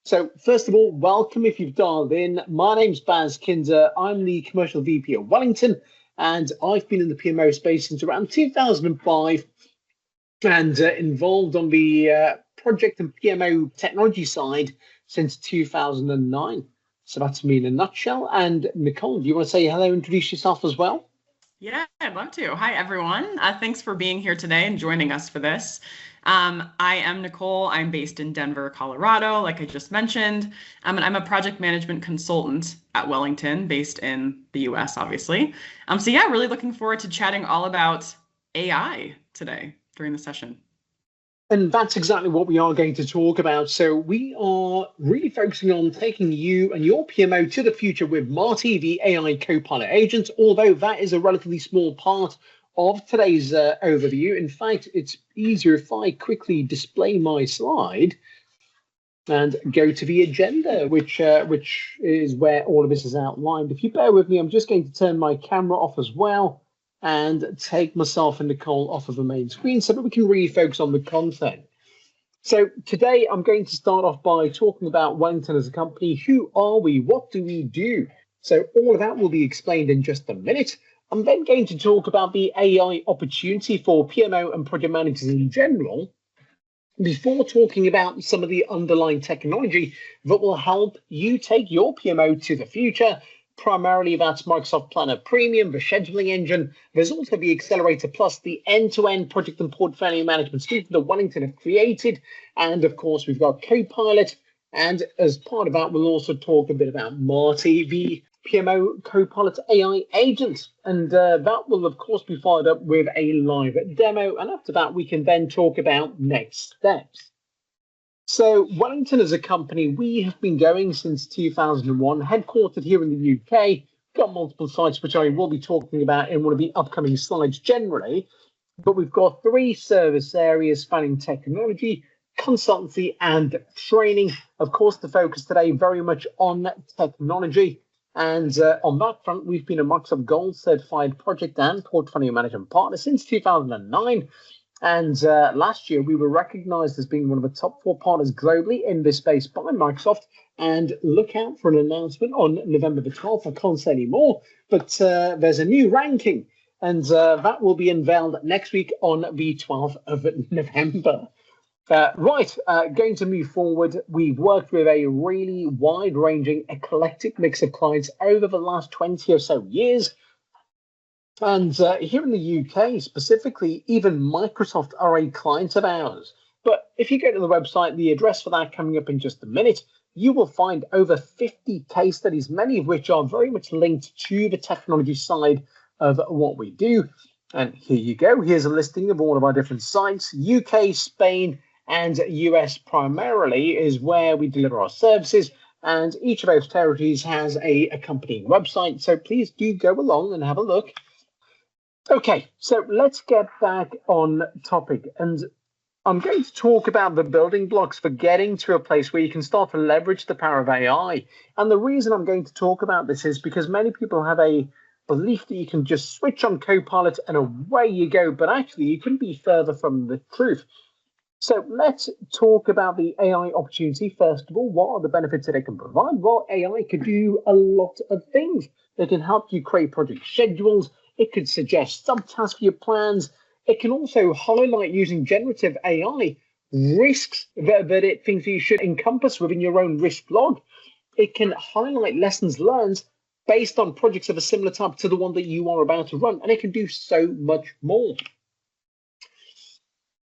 So first of all, welcome if you've dialed in. My name's Baz Kinder. I'm the Commercial VP of Wellington, and I've been in the PMO space since around 2005 and involved on the project and PMO technology side since 2009. So that's me in a nutshell. And Nicole, do you want to say hello, introduce yourself as well? Yeah, I'd love to. Hi, everyone. Thanks for being here today and joining us for this. I am Nicole. I'm based in Denver, Colorado, like I just mentioned. And I'm a project management consultant at Wellington, based in the US, obviously. So yeah, really looking forward to chatting all about AI today during the session. And that's exactly what we are going to talk about. So we are really focusing on taking you and your PMO to the future with Marty, the AI Copilot agent, although that is a relatively small part of today's overview. In fact, it's easier if I quickly display my slide and go to the agenda, which is where all of this is outlined. If you bear with me, I'm just going to turn my camera off as well and take myself and Nicole off of the main screen so that we can really focus on the content. So today I'm going to start off by talking about Wellington as a company. Who are we? What do we do? So all of that will be explained in just a minute. I'm then going to talk about the AI opportunity for PMO and project managers in general, before talking about some of the underlying technology that will help you take your PMO to the future. Primarily that's Microsoft Planner Premium, the scheduling engine. There's also the Accelerator Plus, the end-to-end project and portfolio management suite that Wellington have created. And of course, we've got Copilot. And as part of that, we'll also talk a bit about Marty, the PMO Copilot AI agent. And that will, of course, be followed up with a live demo. And after that, we can then talk about next steps. So Wellington as a company, we have been going since 2001, headquartered here in the UK, got multiple sites, which I will be talking about in one of the upcoming slides generally. But we've got 3 service areas spanning technology, consultancy, and training. Of course, the focus today very much on technology. And on that front, we've been a Microsoft Gold certified project and portfolio management partner since 2009. And last year, we were recognized as being one of the top 4 partners globally in this space by Microsoft. And look out for an announcement on November the 12th. I can't say any more, but there's a new ranking. And that will be unveiled next week on the 12th of November. Going to move forward. We've worked with a really wide-ranging, eclectic mix of clients over the last 20 or so years. And here in the UK specifically, even Microsoft are a client of ours. But if you go to the website, the address for that coming up in just a minute, you will find over 50 case studies, many of which are very much linked to the technology side of what we do. And here you go. Here's a listing of all of our different sites. UK, Spain, and US primarily is where we deliver our services. And each of those territories has a accompanying website. So please do go along and have a look. Okay, so let's get back on topic, and I'm going to talk about the building blocks for getting to a place where you can start to leverage the power of AI. And the reason I'm going to talk about this is because many people have a belief that you can just switch on Copilot and away you go, but actually you couldn't be further from the truth. So let's talk about the AI opportunity. First of all, what are the benefits that it can provide? Well, AI could do a lot of things. It can help you create project schedules. It could suggest subtasks for your plans. It can also highlight, using generative AI, risks that it thinks you should encompass within your own risk log. It can highlight lessons learned based on projects of a similar type to the one that you are about to run, and it can do so much more.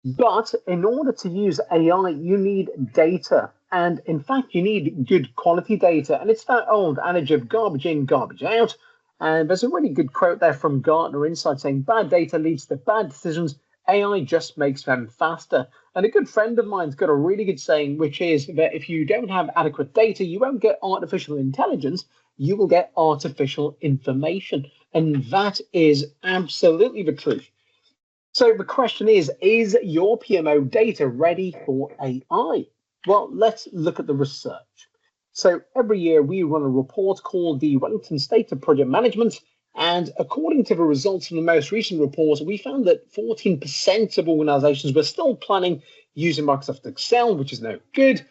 But in order to use AI, you need data. And in fact, you need good quality data. And it's that old adage of garbage in, garbage out. And there's a really good quote there from Gartner Insight saying, bad data leads to bad decisions. AI just makes them faster. And a good friend of mine's got a really good saying, which is that if you don't have adequate data, you won't get artificial intelligence, you will get artificial information. And that is absolutely the truth. So the question is your PMO data ready for AI? Well, let's look at the research. So every year we run a report called the Wellington State of Project Management. And according to the results from the most recent report, we found that 14% of organizations were still planning using Microsoft Excel, which is no good.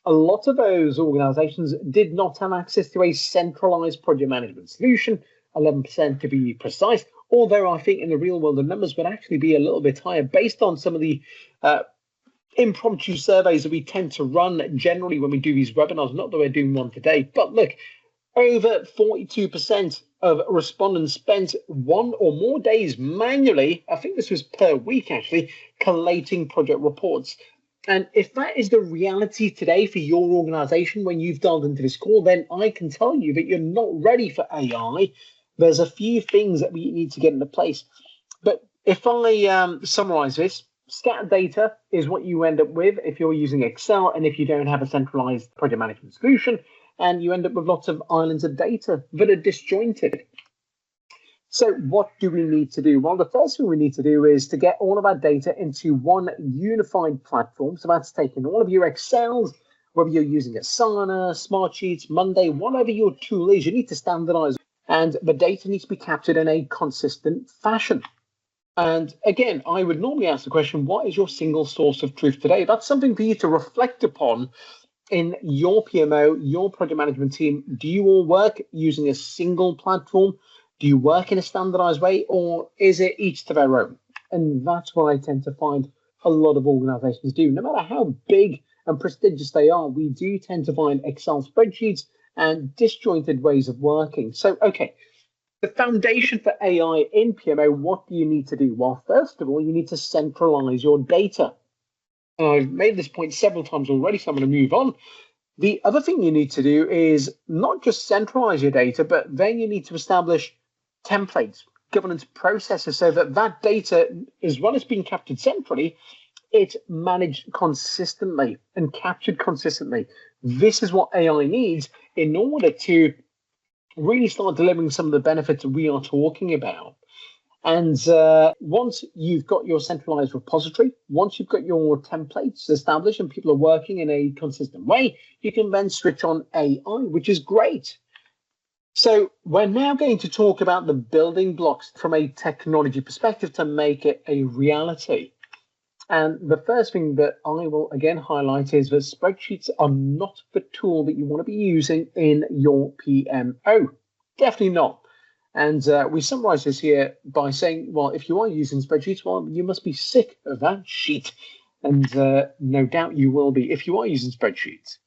A lot of those organizations did not have access to a centralized project management solution, 11% to be precise, although I think in the real world the numbers would actually be a little bit higher based on some of the impromptu surveys that we tend to run generally when we do these webinars, not that we're doing one today. But look, over 42% of respondents spent one or more days manually, I think this was per week actually, collating project reports. And if that is the reality today for your organization when you've dialed into this call, then I can tell you that you're not ready for AI. There's a few things that we need to get into place. But if I summarize this, scattered data is what you end up with if you're using Excel and if you don't have a centralized project management solution, and you end up with lots of islands of data that are disjointed. So what do we need to do? Well, the first thing we need to do is to get all of our data into one unified platform. So that's taking all of your Excels, whether you're using Asana, Smartsheets, Monday, whatever your tool is, you need to standardize, and the data needs to be captured in a consistent fashion. And again, I would normally ask the question, what is your single source of truth today? That's something for you to reflect upon in your PMO, your project management team. Do you all work using a single platform? Do you work in a standardized way, or is it each to their own? And that's what I tend to find a lot of organizations do. No matter how big and prestigious they are, we do tend to find Excel spreadsheets and disjointed ways of working. So, okay, the foundation for AI in PMO, what do you need to do? Well, first of all, you need to centralize your data. And I've made this point several times already, so I'm going to move on. The other thing you need to do is not just centralize your data, but then you need to establish templates, governance processes, so that that data, as well as being captured centrally, it's managed consistently and captured consistently. This is what AI needs in order to really start delivering some of the benefits we are talking about. And once you've got your centralized repository, once you've got your templates established and people are working in a consistent way, you can then switch on AI, which is great. So we're now going to talk about the building blocks from a technology perspective to make it a reality. And the first thing that I will again highlight is that spreadsheets are not the tool that you want to be using in your PMO. Definitely not. And we summarize this here by saying, well, if you are using spreadsheets, well, you must be sick of that sheet. And no doubt you will be if you are using spreadsheets.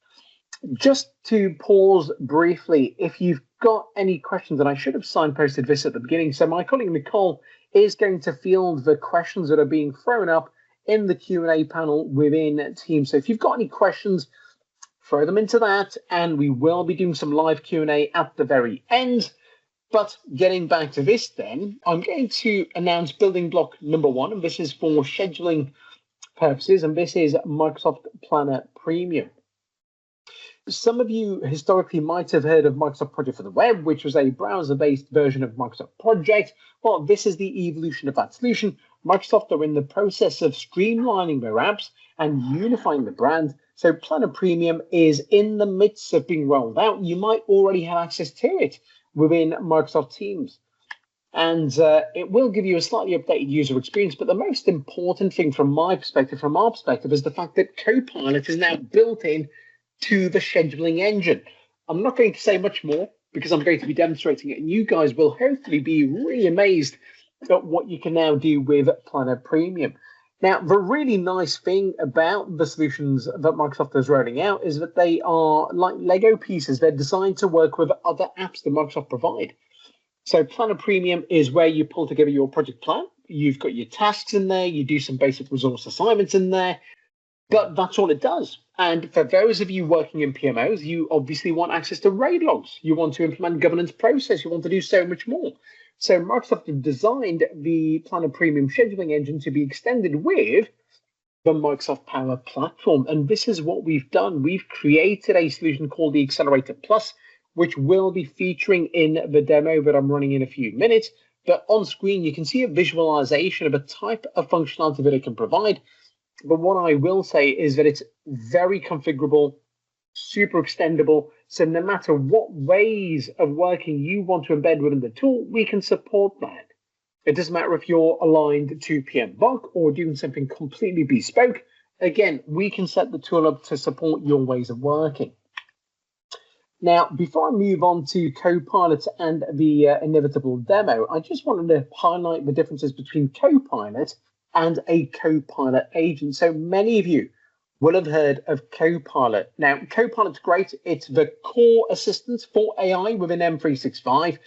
Just to pause briefly, if you've got any questions, and I should have signposted this at the beginning, so my colleague Nicole is going to field the questions that are being thrown up in the Q&A panel within Teams. So if you've got any questions, throw them into that, and we will be doing some live Q&A at the very end. But getting back to this then, I'm going to announce building block number one, and this is for scheduling purposes, and this is Microsoft Planner Premium. Some of you historically might have heard of Microsoft Project for the Web, which was a browser-based version of Microsoft Project. Well, this is the evolution of that solution. Microsoft are in the process of streamlining their apps and unifying the brand. So Planner Premium is in the midst of being rolled out. You might already have access to it within Microsoft Teams. And it will give you a slightly updated user experience. But the most important thing from my perspective, from our perspective, is the fact that Copilot is now built in to the scheduling engine. I'm not going to say much more because I'm going to be demonstrating it, and you guys will hopefully be really amazed at what you can now do with Planner Premium. Now, the really nice thing about the solutions that Microsoft is rolling out is that they are like Lego pieces. They're designed to work with other apps that Microsoft provide. So Planner Premium is where you pull together your project plan. You've got your tasks in there. You do some basic resource assignments in there. But that's all it does. And for those of you working in PMOs, you obviously want access to RAID logs. You want to implement governance process. You want to do so much more. So Microsoft have designed the Planner Premium scheduling engine to be extended with the Microsoft Power Platform. And this is what we've done. We've created a solution called the Accelerator Plus, which will be featuring in the demo that I'm running in a few minutes. But on screen, you can see a visualization of a type of functionality that it can provide. But what I will say is that it's very configurable, super extendable. So no matter what ways of working you want to embed within the tool, we can support that. It doesn't matter if you're aligned to PMBOK or doing something completely bespoke. again, we can set the tool up to support your ways of working. Now, before I move on to Copilot and the inevitable demo, I just wanted to highlight the differences between Copilot and a Copilot agent. So many of you will have heard of Copilot. Now, Copilot's great. It's the core assistant for AI within M365.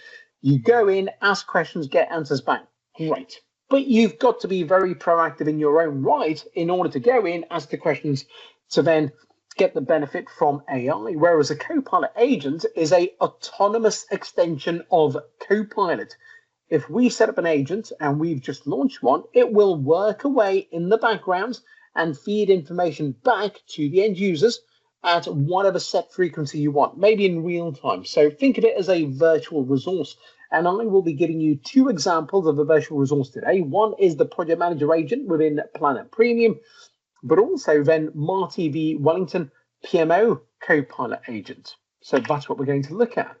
You go in, ask questions, get answers back. Great. But you've got to be very proactive in your own right in order to go in, ask the questions to then get the benefit from AI, whereas a Copilot agent is a autonomous extension of Copilot. If we set up an agent and we've just launched one, it will work away in the background and feed information back to the end users at whatever set frequency you want, maybe in real time. So think of it as a virtual resource. And I will be giving you two examples of a virtual resource today. One is the project manager agent within Planet Premium, but also then Marty, the Wellingtone PMO Copilot agent. So that's what we're going to look at.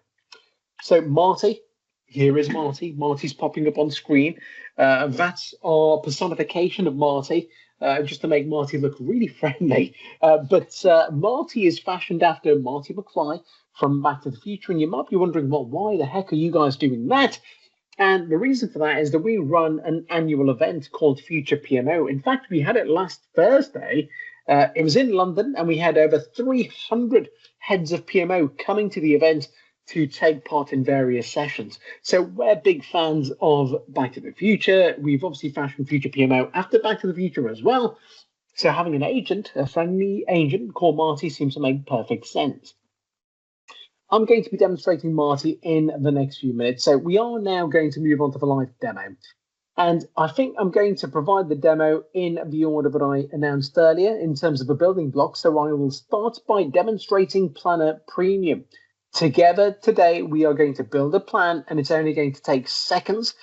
So Marty, here is Marty. Marty's popping up on screen. That's our personification of Marty, just to make Marty look really friendly. But Marty is fashioned after Marty McFly from Back to the Future. And you might be wondering, well, why the heck are you guys doing that? And the reason for that is that we run an annual event called Future PMO. In fact, we had it last Thursday. It was in London, and we had over 300 heads of PMO coming to the event to take part in various sessions. So we're big fans of Back to the Future. We've obviously fashioned Future PMO after Back to the Future as well. So having an agent, a friendly agent called Marty, seems to make perfect sense. I'm going to be demonstrating Marty in the next few minutes. So we are now going to move on to the live demo. And I think I'm going to provide the demo in the order that I announced earlier in terms of the building blocks. So I will start by demonstrating Planner Premium. Together today, we are going to build a plan, and it's only going to take seconds.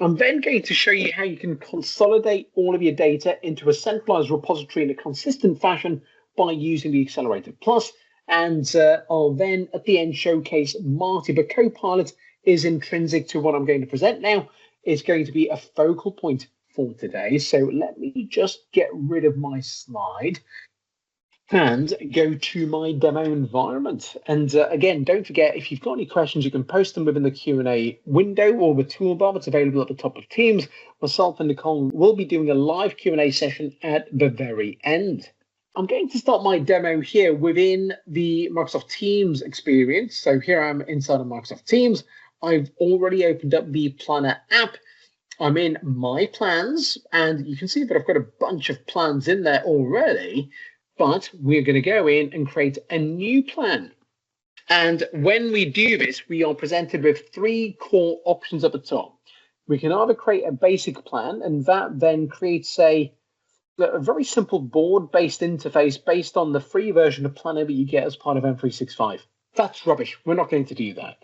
I'm then going to show you how you can consolidate all of your data into a centralized repository in a consistent fashion by using the Accelerator Plus. And I'll then, at the end, showcase Marty. But Copilot is intrinsic to what I'm going to present now. It's going to be a focal point for today. So let me just get rid of my slide and go to my demo environment. And again, don't forget, if you've got any questions, you can post them within the Q&A window or the toolbar that's available at the top of Teams. Myself and Nicole will be doing a live Q&A session at the very end. I'm going to start my demo here within the Microsoft Teams experience. So here I'm inside of Microsoft Teams. I've already opened up the Planner app. I'm in My Plans, and you can see that I've got a bunch of plans in there already, but we're going to go in and create a new plan. And when we do this, we are presented with three core options at the top. We can either create a basic plan, and that then creates a very simple board-based interface based on the free version of Planner that you get as part of M365. That's rubbish. We're not going to do that.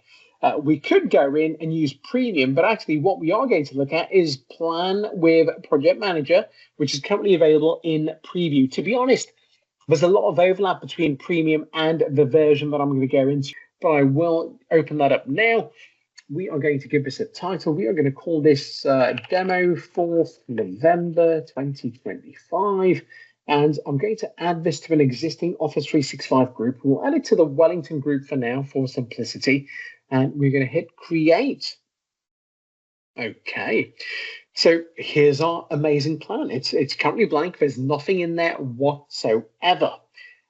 We could go in and use Premium, but actually what we are going to look at is Plan with Project Manager, which is currently available in preview. To be honest, there's a lot of overlap between Premium and the version that I'm going to go into, but I will open that up now. We are going to give this a title. We are going to call this Demo 4th November 2025. And I'm going to add this to an existing Office 365 group. We'll add it to the Wellington group for now for simplicity. And we're going to hit Create. Okay. So here's our amazing plan. It's currently blank. There's nothing in there whatsoever.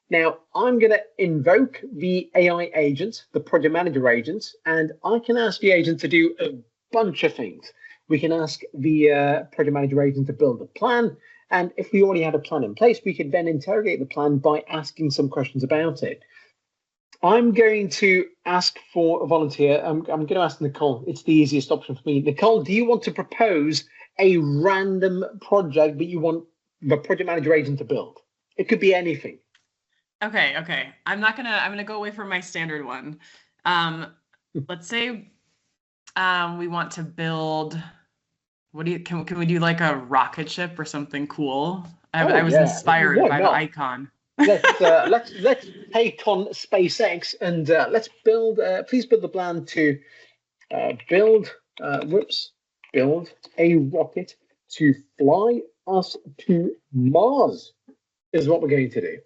Now, I'm going to invoke the AI agent, the project manager agent, and I can ask the agent to do a bunch of things. We can ask the project manager agent to build a plan. And if we already had a plan in place, we could then interrogate the plan by asking some questions about it. I'm going to ask for a volunteer. I'm going to ask Nicole. It's the easiest option for me. Nicole, do you want to propose a random project that you want the project manager agent to build? It could be anything. Okay. I'm gonna go away from my standard one. Let's say we want to build, can we do like a rocket ship or something cool? I was inspired by the icon. let's take on SpaceX and let's build, please build the plan to build a rocket to fly us to Mars. is what we're going to do.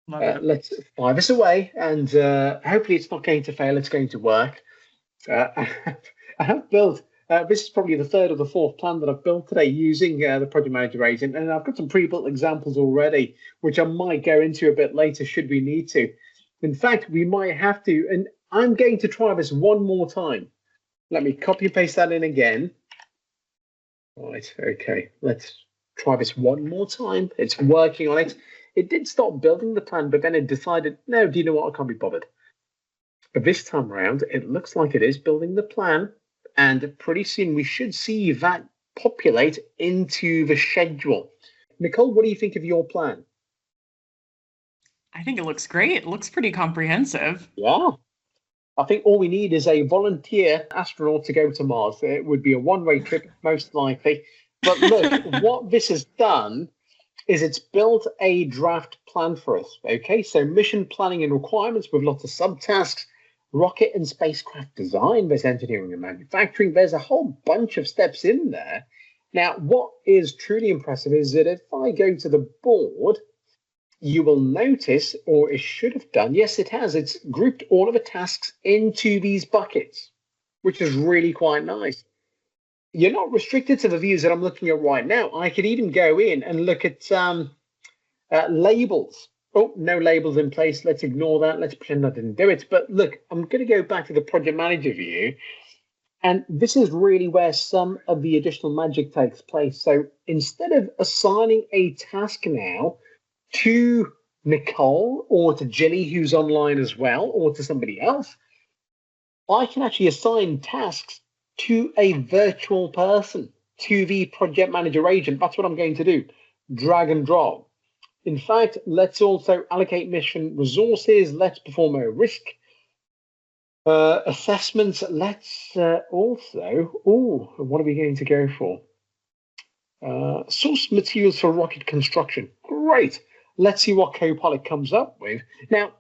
Love it. Let's fire this away, and hopefully it's not going to fail. It's going to work. I have built, this is probably the third or the fourth plan that I've built today using the project manager agent, and I've got some pre-built examples already, which I might go into a bit later should we need to. In fact, we might have to, and I'm going to try this one more time. Let me copy and paste that in again. Right, okay, let's try this one more time. It's working on it. It did start building the plan, but then it decided, no, do you know what? I can't be bothered. But this time around, it looks like it is building the plan. And pretty soon we should see that populate into the schedule. Nicole, what do you think of your plan? I think it looks great. It looks pretty comprehensive. Yeah. I think all we need is a volunteer astronaut to go to Mars. It would be a one-way trip, most likely. But look, what this has done is it's built a draft plan for us. Okay, so mission planning and requirements with lots of subtasks, rocket and spacecraft design, there's engineering and manufacturing, there's a whole bunch of steps in there. Now, what is truly impressive is that if I go to the board, you will notice, or it should have done, yes, it has, it's grouped all of the tasks into these buckets, which is really quite nice. You're not restricted to the views that I'm looking at right now. I could even go in and look at labels. Oh, no labels in place. Let's ignore that. Let's pretend I didn't do it. But look, I'm going to go back to the project manager view. And this is really where some of the additional magic takes place. So instead of assigning a task now to Nicole or to Ginny, who's online as well, or to somebody else, I can actually assign tasks to a virtual person, to the project manager agent. That's what I'm going to do. Drag and drop. In fact, let's also allocate mission resources. Let's perform a risk assessments. Let's also, what are we going to go for? Source materials for rocket construction. Great. Let's see what Copilot comes up with. Now,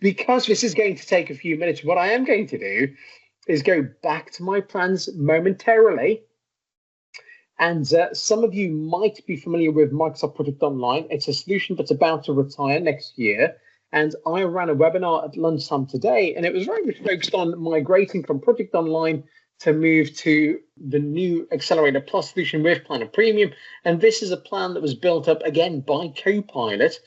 because this is going to take a few minutes, what I am going to do is go back to my plans momentarily. And some of you might be familiar with Microsoft Project Online. It's a solution that's about to retire next year. And I ran a webinar at lunchtime today, and it was very much focused on migrating from Project Online to move to the new Accelerator Plus solution with Planner Premium. And this is a plan that was built up, again, by Copilot.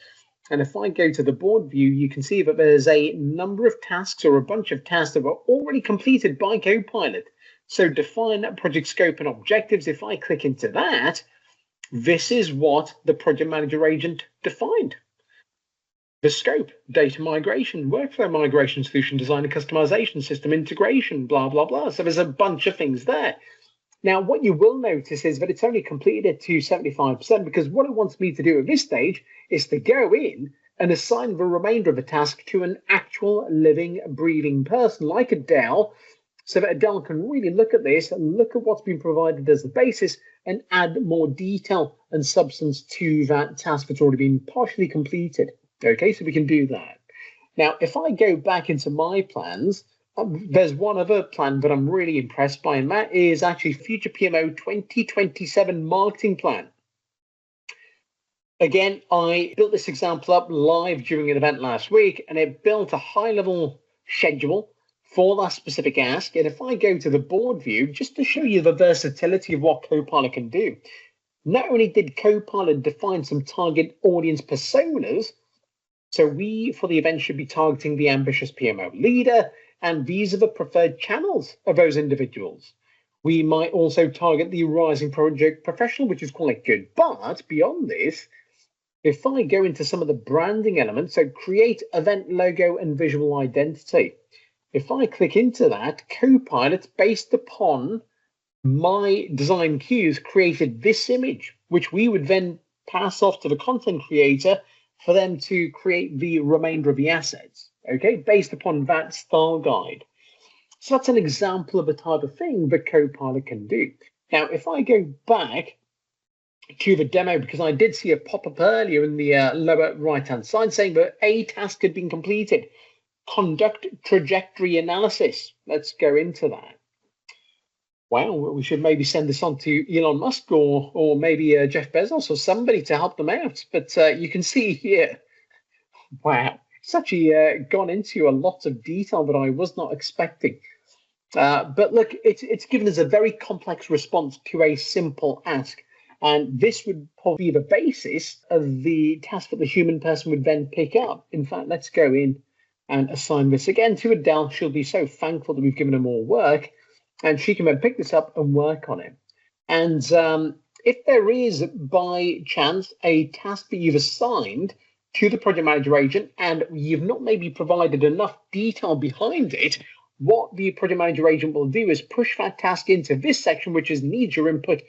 And if I go to the board view, you can see that there's a number of tasks or a bunch of tasks that were already completed by Copilot. So define project scope and objectives. If I click into that, this is what the project manager agent defined. The scope, data migration, workflow migration, solution design and customization, system integration, blah, blah, blah. So there's a bunch of things there. Now, what you will notice is that it's only completed it to 75% because what it wants me to do at this stage is to go in and assign the remainder of the task to an actual living, breathing person like Adele, so that Adele can really look at this and look at what's been provided as the basis and add more detail and substance to that task that's already been partially completed. Okay, so we can do that. Now, if I go back into my plans, there's one other plan that I'm really impressed by, and that is actually Future PMO 2027 Marketing Plan. Again, I built this example up live during an event last week, and it built a high-level schedule for that specific ask. And if I go to the board view, just to show you the versatility of what Copilot can do, not only did Copilot define some target audience personas, so we, for the event, should be targeting the ambitious PMO leader, and these are the preferred channels of those individuals. We might also target the rising project professional, which is quite good. But beyond this, if I go into some of the branding elements, so create event logo and visual identity. If I click into that, Copilot, based upon my design cues, created this image, which we would then pass off to the content creator for them to create the remainder of the assets, okay, based upon that style guide. So that's an example of the type of thing that Copilot can do. Now, if I go back to the demo, because I did see a pop-up earlier in the lower right-hand side saying that a task had been completed. Conduct trajectory analysis. Let's go into that. Wow, we should maybe send this on to Elon Musk or maybe Jeff Bezos or somebody to help them out. But you can see here, wow, it's actually gone into a lot of detail that I was not expecting. But look, it's given us a very complex response to a simple ask. And this would probably be the basis of the task that the human person would then pick up. In fact, let's go in and assign this again to Adele. She'll be so thankful that we've given her more work, and she can then pick this up and work on it. And if there is, by chance, a task that you've assigned to the project manager agent and you've not maybe provided enough detail behind it, what the project manager agent will do is push that task into this section, which is needs your input,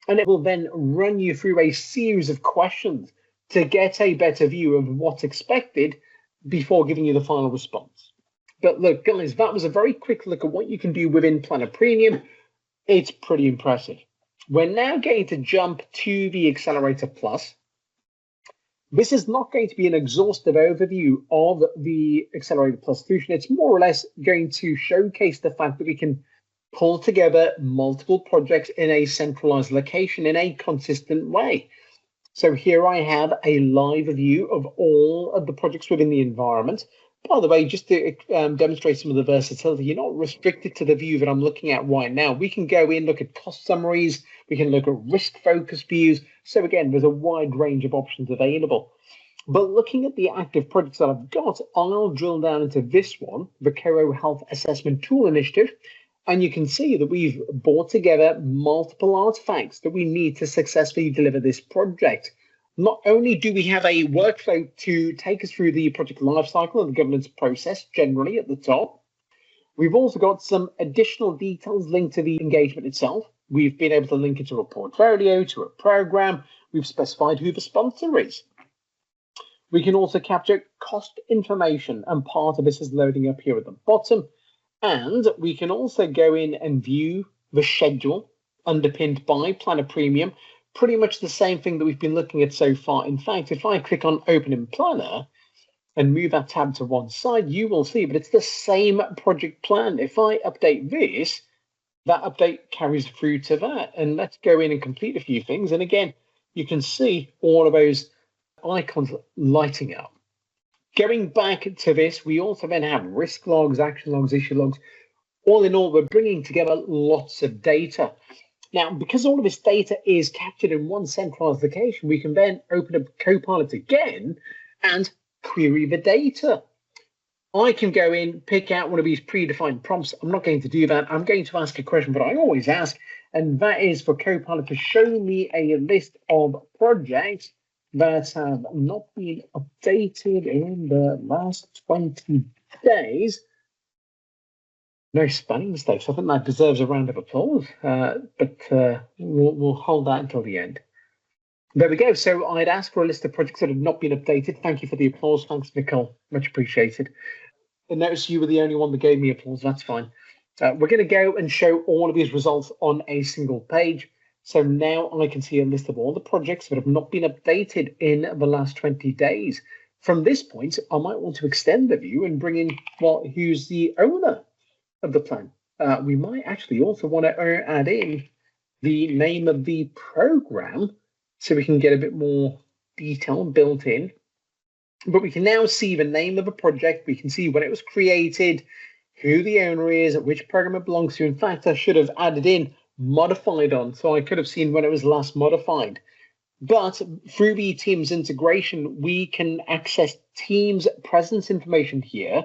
and it will then run you through a series of questions to get a better view of what's expected before giving you the final response. But look, guys, that was a very quick look at what you can do within Planner Premium. It's pretty impressive. We're now going to jump to the Accelerator Plus. This is not going to be an exhaustive overview of the Accelerator Plus solution. It's more or less going to showcase the fact that we can pull together multiple projects in a centralized location in a consistent way. So here I have a live view of all of the projects within the environment. By the way, just to demonstrate some of the versatility, you're not restricted to the view that I'm looking at right now. We can go in, look at cost summaries, we can look at risk-focused views. So again, there's a wide range of options available. But looking at the active projects that I've got, I'll drill down into this one, the Cairo Health Assessment Tool Initiative, and you can see that we've brought together multiple artifacts that we need to successfully deliver this project. Not only do we have a workflow to take us through the project lifecycle and the governance process generally at the top, we've also got some additional details linked to the engagement itself. We've been able to link it to a portfolio, to a program. We've specified who the sponsor is. We can also capture cost information, and part of this is loading up here at the bottom. And we can also go in and view the schedule underpinned by Planner Premium. Pretty much the same thing that we've been looking at so far. In fact, if I click on Open in Planner and move that tab to one side, you will see, but it's the same project plan. If I update this, that update carries through to that. And let's go in and complete a few things. And again, you can see all of those icons lighting up. Going back to this, we also then have risk logs, action logs, issue logs. All in all, we're bringing together lots of data. Now, because all of this data is captured in one centralized location, we can then open up Copilot again and query the data. I can go in, pick out one of these predefined prompts. I'm not going to do that. I'm going to ask a question that I always ask, and that is for Copilot to show me a list of projects that have not been updated in the last 20 days. No spelling mistakes. I think that deserves a round of applause, but we'll hold that until the end. There we go. So I'd ask for a list of projects that have not been updated. Thank you for the applause. Thanks, Nicole. Much appreciated. And notice you were the only one that gave me applause. That's fine. We're going to go and show all of these results on a single page. So now I can see a list of all the projects that have not been updated in the last 20 days. From this point, I might want to extend the view and bring in, well, who's the owner of the plan. We might actually also want to add in the name of the program so we can get a bit more detail built in. But we can now see the name of a project. We can see when it was created, who the owner is, which program it belongs to. In fact, I should have added in modified on, so I could have seen when it was last modified. But through the Teams integration, we can access Teams presence information here.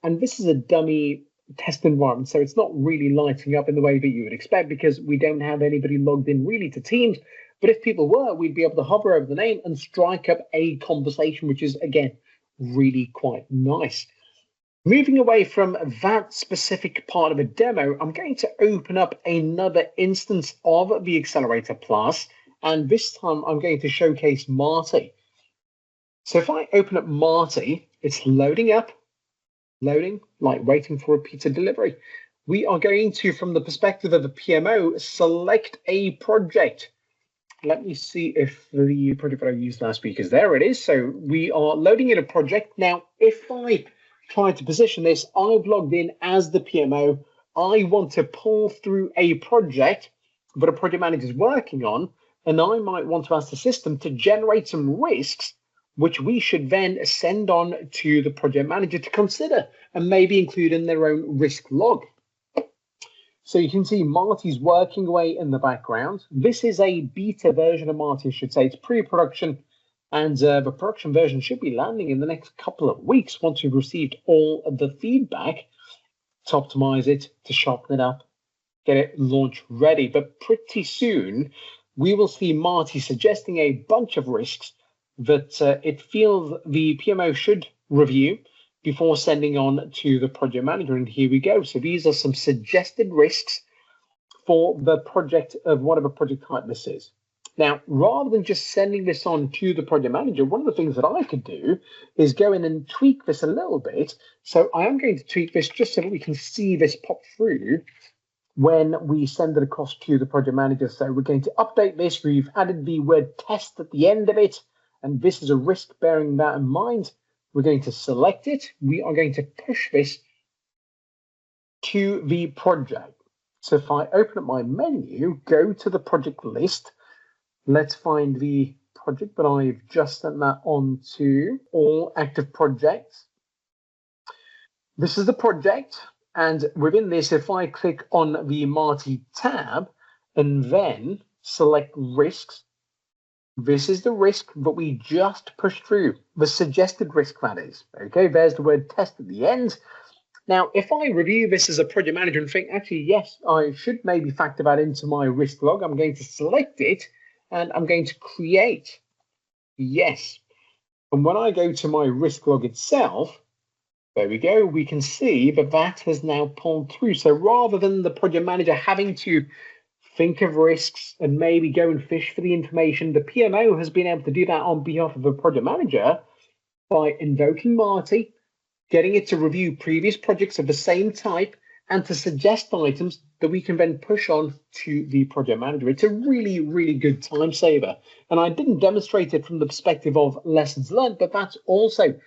And this is a dummy test environment, so it's not really lighting up in the way that you would expect because we don't have anybody logged in really to Teams. But if people were, we'd be able to hover over the name and strike up a conversation, which is, again, really quite nice. Moving away from that specific part of a demo, I'm going to open up another instance of the Accelerator Plus, and this time I'm going to showcase Marty. So if I open up Marty, it's loading up. Loading, like waiting for a pizza delivery. We are going to, from the perspective of a PMO, select a project. Let me see if the project that I used last week is there. It is. So we are loading in a project. Now, if I try to position this, I've logged in as the PMO. I want to pull through a project that a project manager is working on, and I might want to ask the system to generate some risks, which we should then send on to the project manager to consider and maybe include in their own risk log. So you can see Marty's working away in the background. This is a beta version of Marty, I should say. It's pre-production, and the production version should be landing in the next couple of weeks once we've received all of the feedback to optimize it, to sharpen it up, get it launch ready. But pretty soon, we will see Marty suggesting a bunch of risks that it feels the PMO should review before sending on to the project manager. And here we go. So these are some suggested risks for the project of whatever project type this is. Now, rather than just sending this on to the project manager, one of the things that I could do is go in and tweak this a little bit. So I am going to tweak this just so that we can see this pop through when we send it across to the project manager. So we're going to update this. We've added the word test at the end of it, and this is a risk, bearing that in mind. We're going to select it. We are going to push this to the project. So if I open up my menu, go to the project list, let's find the project that I've just sent that on to, all active projects. This is the project. And within this, if I click on the Marty tab and then select risks, this is the risk that we just pushed through, the suggested risk, that is. Okay, there's the word test at the end. Now, if I review this as a project manager and think, actually, yes, I should maybe factor that into my risk log, I'm going to select it and I'm going to create yes. And when I go to my risk log itself, there we go, we can see that that has now pulled through. So rather than the project manager having to think of risks and maybe go and fish for the information, the PMO has been able to do that on behalf of the project manager by invoking Marty, getting it to review previous projects of the same type, and to suggest items that we can then push on to the project manager. It's a really, really good time saver. And I didn't demonstrate it from the perspective of lessons learned, but that's also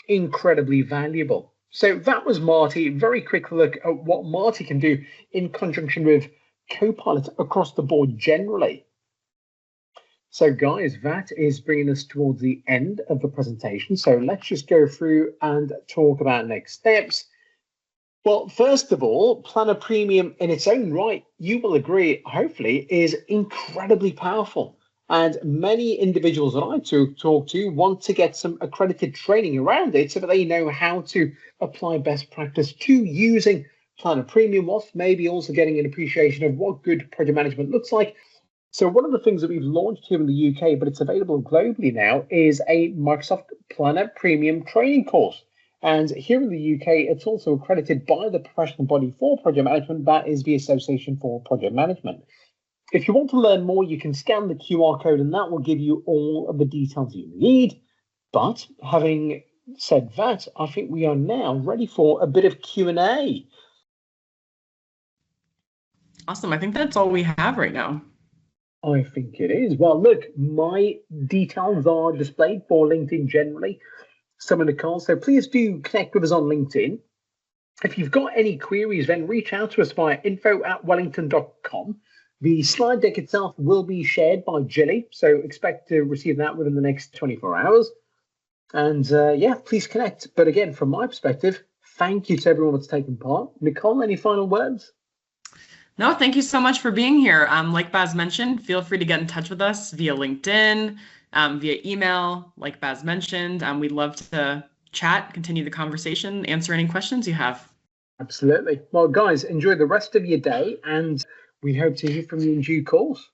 incredibly valuable. So that was Marty. Very quick look at what Marty can do in conjunction with Copilot across the board generally. So guys, that is bringing us towards the end of the presentation. So let's just go through and talk about next steps. Well, first of all, Planner Premium in its own right, you will agree, hopefully, is incredibly powerful. And many individuals that I talk to want to get some accredited training around it so that they know how to apply best practice to using Planner Premium, whilst maybe also getting an appreciation of what good project management looks like. So one of the things that we've launched here in the UK, but it's available globally now, is a Microsoft Planner Premium training course. And here in the UK, it's also accredited by the professional body for project management, that is the Association for Project Management. If you want to learn more, you can scan the QR code and that will give you all of the details you need. But having said that, I think we are now ready for a bit of Q&A. Awesome. I think that's all we have right now. I think it is. Well, look, my details are displayed for LinkedIn generally, some of the calls. So please do connect with us on LinkedIn. If you've got any queries, then reach out to us via info@wellingtone.com. The slide deck itself will be shared by Jilly, so expect to receive that within the next 24 hours. And yeah, please connect. But again, from my perspective, thank you to everyone that's taken part. Nicole, any final words? No, thank you so much for being here. Like Baz mentioned, feel free to get in touch with us via LinkedIn, via email, like Baz mentioned. We'd love to chat, continue the conversation, answer any questions you have. Absolutely. Well, guys, enjoy the rest of your day, and we hope to hear from you in due course.